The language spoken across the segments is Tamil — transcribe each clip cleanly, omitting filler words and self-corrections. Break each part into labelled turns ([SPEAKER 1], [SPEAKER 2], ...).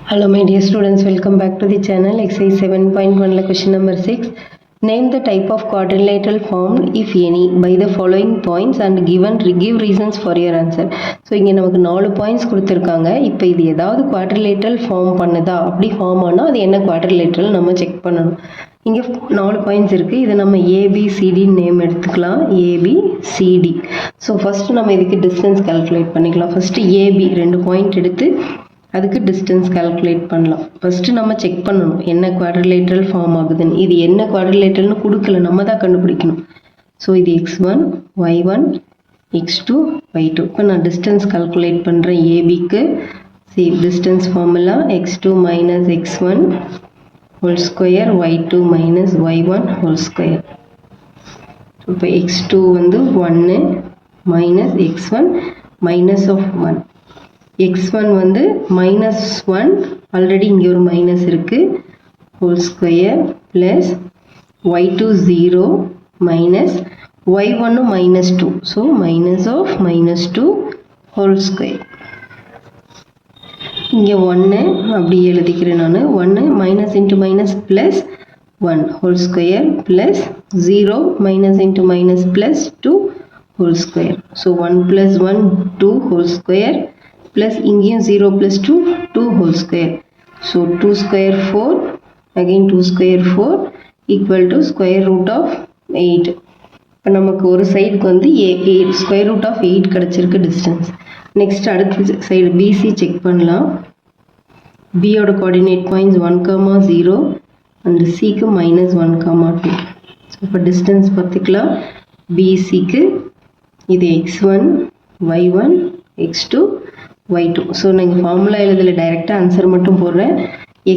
[SPEAKER 1] Hello my dear students, welcome back to the channel. Exercise 7.1 question number 6. Name the type of quadrilateral formed if any by the following points and give reasons for your answer. So இங்க நமக்கு 4 points கொடுத்திருக்காங்க. இப்போ இது ஏதாவது quadrilateral form பண்ணுதா அப்படி form ஆனா அது என்ன quadrilateral நம்ம செக் பண்ணணும். இங்க 4 points இருக்கு. இது நம்ம ABCD நேம் எடுத்துக்கலாம். ABCD. So first நம்ம இதுக்கு distance calculate பண்ணிக்கலாம். First AB 2 point எடுத்து அதுக்கு distance calculate பண்ணலாம். First நம்ம செக் பண்ணணும் என்ன quadrilateral form ஆகுதுன்னு. இது என்ன quadrilateralனு கொடுக்கல, நம்ம தான் கண்டுபிடிக்கணும். ஸோ இது x1 y1 x2 y2. இப்போ நான் distance calculate பண்ணுறேன் ABக்கு. distance formula x2 minus x1 whole square y2 minus y1 whole square. இப்போ x2 வந்து 1 minus x1 minus of 1. x1 வந்து minus 1, ஆல்ரெடி இங்கே ஒரு மைனஸ் இருக்கு, whole square plus y2 0 minus y1 minus 2, so minus of minus 2 whole square. இங்கே 1 அப்படி எழுதிக்கிறேன் நான். 1 minus into minus plus 1 whole square plus 0 minus into minus plus 2 whole square. So 1 plus 1 2 whole square plus இங்கேயும் 0 plus 2 2 whole square. So 2 square 4 again 2 square 4 equal to square root of 8. இப்போ நமக்கு ஒரு சைடுக்கு வந்து square root of 8 கிடைச்சிருக்கு distance. நெக்ஸ்ட் அடுத்த சைடு BC செக் பண்ணலாம். B ஓட கோஆர்டினேட் பாயிண்ட்ஸ் 1,0 and Cக்கு -1,2. ஸோ இப்போ டிஸ்டன்ஸ் பார்த்துக்கலாம். BCக்கு இது x1 y1 x2 y2. So நீங்கள் ஃபார்முலா எழுதல, டைரெக்டாக ஆன்சர் மட்டும் போடுறேன்.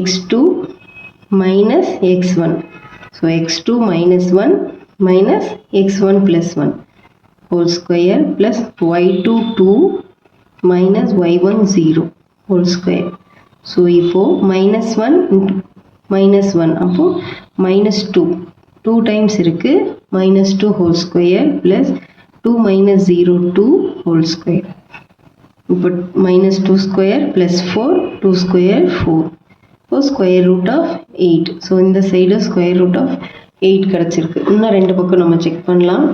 [SPEAKER 1] x2 minus x1. So x2 minus 1 minus x1 plus 1 whole square plus y2 2 minus y1 0 whole square. So இப்போ minus 1 minus 1 அப்போ minus 2 2 times இருக்கு, minus 2 whole square plus 2 minus 0 2 whole square. இப்போ minus 2 square plus 4 2 square 4. இப்போ square root of 8. ஸோ இந்த சைடு square root of 8 கிடச்சிருக்கு. இன்னும் ரெண்டு பக்கம் நம்ம செக் பண்ணலாம்.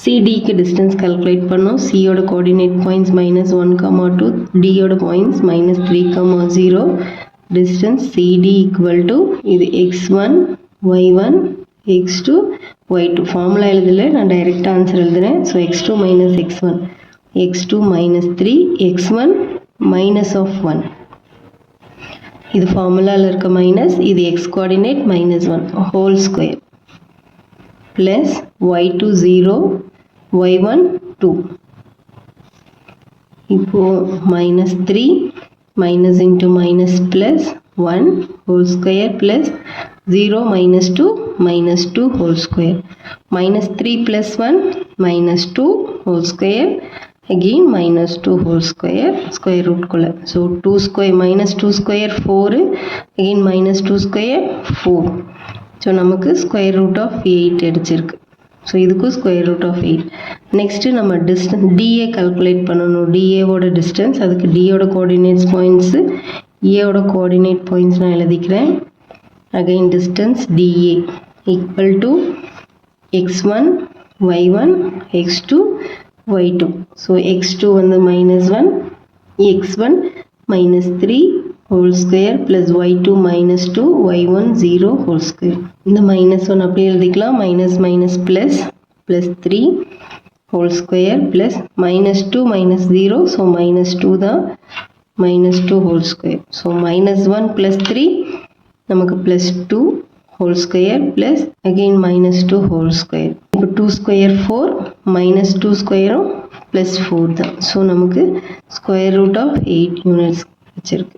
[SPEAKER 1] CDக்கு distance calculate பண்ணோம். Cயோட coordinate points -1,2, Dயோட points -3,0. Distance CD equal to இது x1 y1 x2 y2. Formula எழுதல, நான் டைரெக்டாக ஆன்சர் எழுதுறேன். So x2 minus x1 x2 minus 3 x1 minus of 1. இது ஃபார்முலாவில் இருக்க மைனஸ், இது x coordinate -1 whole square plus y2 0 y1 2. இப்போ -3 minus into minus plus 1 whole square plus 0 minus 2 whole square. -3 plus 1 minus 2 whole square again minus 2 whole square square root குள்ள. So 2 square minus 2 square 4 again minus 2 square 4. So நமக்கு square root of 8 எடுச்சிருக்கு. ஸோ இதுக்கும் ஸ்கொயர் ரூட் ஆஃப் 8. நெக்ஸ்ட்டு நம்ம டிஸ்டன்ஸ் டிஏ கால்குலேட் பண்ணணும். டிஏவோட டிஸ்டன்ஸ், அதுக்கு டியோட கோஆர்டினேட்ஸ் பாயிண்ட்ஸு ஏவோட கோஆர்டினேட் பாயிண்ட்ஸ் நான் எழுதிக்கிறேன். Again distance DA equal to x1 y1 x2 y2. So x2 வந்து -1 x1 -3 whole square plus y2 minus 2 y1 0 whole square. இந்த -1 அப்படி எழுதிக்கலாம். minus plus 3 whole square plus -2 minus 0, so -2 தான், -2 whole square. so -1 plus 3 நமக்கு +2 whole square plus again -2 whole square. இப்போ 2 square 4 -2 square +4 தான். ஸோ நமக்கு square root of 8 units வச்சிருக்கு.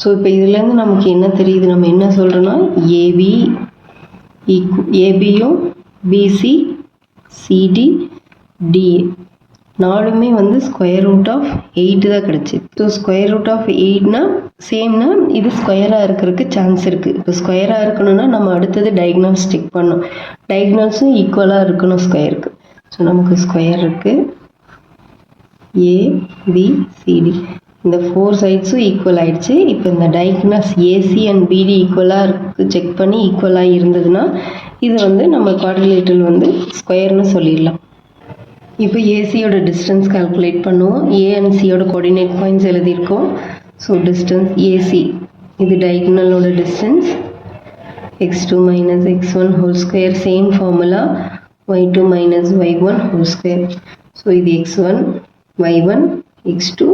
[SPEAKER 1] ஸோ இப்போ இதுலேருந்து நமக்கு என்ன தெரியுது, நம்ம என்ன சொல்கிறோன்னா ஏபியும் பிசி சிடி டிஏ நாலுமே வந்து ஸ்கொயர் ரூட் ஆஃப் 8 தான் கிடச்சிது. ஸோ ஸ்கொயர் ரூட் ஆஃப் 8னா சேம்னா இது ஸ்கொயராக இருக்கிறதுக்கு சான்ஸ் இருக்குது. இப்போ ஸ்கொயராக இருக்கணும்னா நம்ம அடுத்தது டயக்னல்ஸ் செக் பண்ணணும். டயக்னல்ஸும் ஈக்குவலாக இருக்கணும் ஸ்கொயருக்கு. ஸோ நமக்கு ஸ்கொயர் இருக்குது ஏபிசிடி. இந்த 4 சைட்ஸும் ஈக்குவல் ஆயிடுச்சு. இப்போ இந்த டயகனல்ஸ் ஏசி அண்ட் பிடி ஈக்குவலாக இருக்குது செக் பண்ணி ஈக்குவலாக இருந்ததுன்னா இது வந்து நம்ம குவாட்ரிலேட்டரல் வந்து ஸ்கொயர்னு சொல்லிடலாம். இப்போ ஏசியோட டிஸ்டன்ஸ் கால்குலேட் பண்ணுவோம். ஏ அண்ட் சியோட கோஆர்டினேட் பாயிண்ட்ஸ் எழுதியிருக்கோம். ஸோ டிஸ்டன்ஸ் ஏசி இது டயகனலோட distance x2 minus x1 whole square same formula y2 minus y1 whole square. So இது x1 y1 x2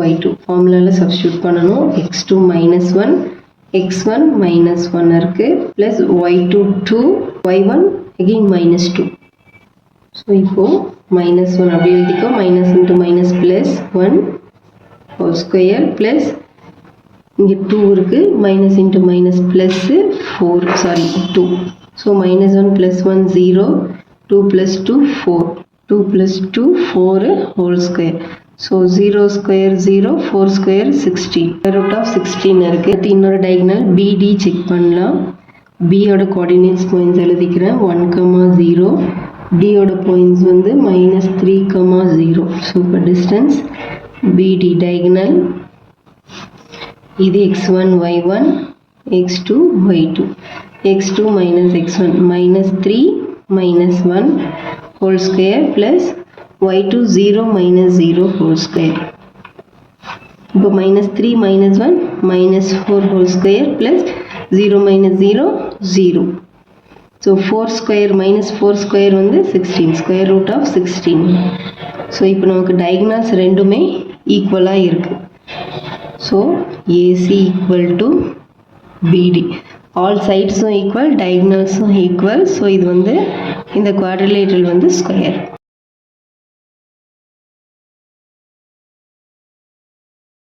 [SPEAKER 1] y2 ஃபார்முலாவில் சப்ஸ்டியூட் பண்ணணும். x2 minus 1 x1 minus 1 இருக்குது plus y2 2 y1 again minus 2. So இப்போது minus 1 அப்படி எழுதிக்கோ. minus into minus plus 1 whole square plus இங்கே 2 இருக்குது minus into minus plus 4 sorry 2. So minus 1 plus 1 0 2 plus 2 4 2 plus 2 4 whole square. So 0 square 0 4 square 16 root of 16 இருக்குது. இன்னொரு டயகனல் பிடி செக் பண்ணலாம். பியோட கோஆர்டினேட்ஸ் பாயிண்ட்ஸ் எழுதிக்கிறேன் 1, 0 டியோட பாயிண்ட்ஸ் வந்து -3, 0. ஸோ இப்போ டிஸ்டன்ஸ் பிடி டயகனல் இது x1 y1 x2 y2 x2 minus x1 -3 -1 whole square plus y2 0 minus 0 whole square. இப்போ -3 -1 -4 whole square plus 0 minus 0 0. So 4 square -4 square வந்து 16 square root of 16. ஸோ இப்போ நமக்கு டயகனல்ஸ் ரெண்டுமே ஈக்குவலாக இருக்குது. So AC equal to BD all சைட்ஸும் ஈக்குவல் டயகனல்ஸும் ஈக்குவல். ஸோ இது வந்து இந்த குவாட்ரிலேட்டரல் வந்து ஸ்கொயர்.